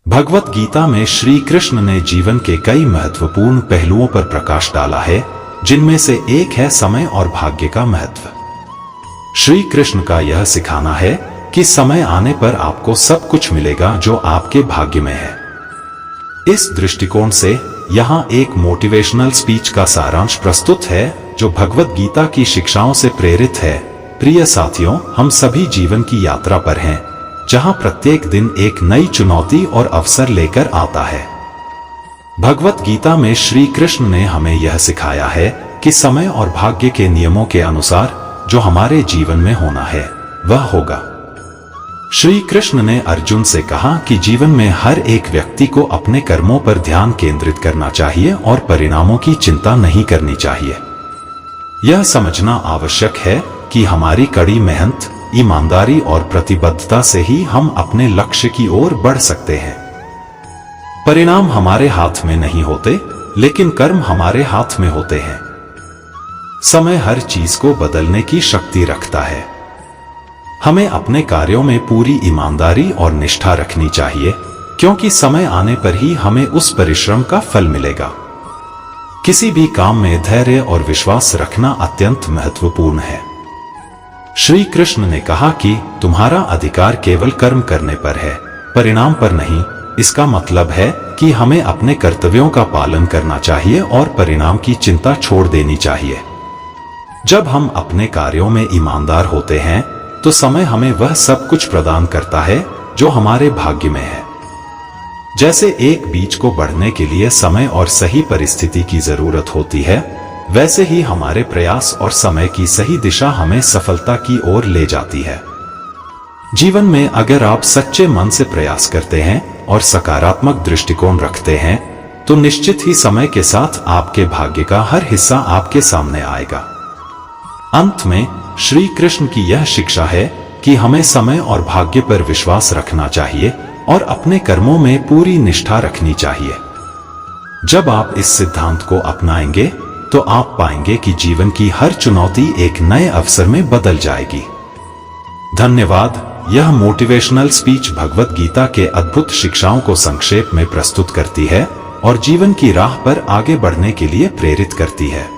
भगवत गीता में श्री कृष्ण ने जीवन के कई महत्वपूर्ण पहलुओं पर प्रकाश डाला है, जिनमें से एक है समय और भाग्य का महत्व। श्री कृष्ण का यह सिखाना है कि समय आने पर आपको सब कुछ मिलेगा जो आपके भाग्य में है। इस दृष्टिकोण से यहाँ एक मोटिवेशनल स्पीच का सारांश प्रस्तुत है जो भगवत गीता की शिक्षाओं से प्रेरित है। प्रिय साथियों, हम सभी जीवन की यात्रा पर हैं, जहां प्रत्येक दिन एक नई चुनौती और अवसर लेकर आता है। भगवत गीता में श्री कृष्ण ने हमें यह सिखाया है कि समय और भाग्य के नियमों के अनुसार जो हमारे जीवन में होना है वह होगा। श्री कृष्ण ने अर्जुन से कहा कि जीवन में हर एक व्यक्ति को अपने कर्मों पर ध्यान केंद्रित करना चाहिए और परिणामों की चिंता नहीं करनी चाहिए। यह समझना आवश्यक है कि हमारी कड़ी मेहनत, ईमानदारी और प्रतिबद्धता से ही हम अपने लक्ष्य की ओर बढ़ सकते हैं। परिणाम हमारे हाथ में नहीं होते, लेकिन कर्म हमारे हाथ में होते हैं। समय हर चीज को बदलने की शक्ति रखता है। हमें अपने कार्यों में पूरी ईमानदारी और निष्ठा रखनी चाहिए, क्योंकि समय आने पर ही हमें उस परिश्रम का फल मिलेगा। किसी भी काम में धैर्य और विश्वास रखना अत्यंत महत्वपूर्ण है। श्री कृष्ण ने कहा कि तुम्हारा अधिकार केवल कर्म करने पर है, परिणाम पर नहीं। इसका मतलब है कि हमें अपने कर्तव्यों का पालन करना चाहिए और परिणाम की चिंता छोड़ देनी चाहिए। जब हम अपने कार्यों में ईमानदार होते हैं तो समय हमें वह सब कुछ प्रदान करता है जो हमारे भाग्य में है। जैसे एक बीज को बढ़ने के लिए समय और सही परिस्थिति की जरूरत होती है, वैसे ही हमारे प्रयास और समय की सही दिशा हमें सफलता की ओर ले जाती है। जीवन में अगर आप सच्चे मन से प्रयास करते हैं और सकारात्मक दृष्टिकोण रखते हैं, तो निश्चित ही समय के साथ आपके भाग्य का हर हिस्सा आपके सामने आएगा। अंत में श्री कृष्ण की यह शिक्षा है कि हमें समय और भाग्य पर विश्वास रखना चाहिए और अपने कर्मों में पूरी निष्ठा रखनी चाहिए। जब आप इस सिद्धांत को अपनाएंगे तो आप पाएंगे कि जीवन की हर चुनौती एक नए अवसर में बदल जाएगी। धन्यवाद। यह मोटिवेशनल स्पीच भगवत गीता के अद्भुत शिक्षाओं को संक्षेप में प्रस्तुत करती है और जीवन की राह पर आगे बढ़ने के लिए प्रेरित करती है।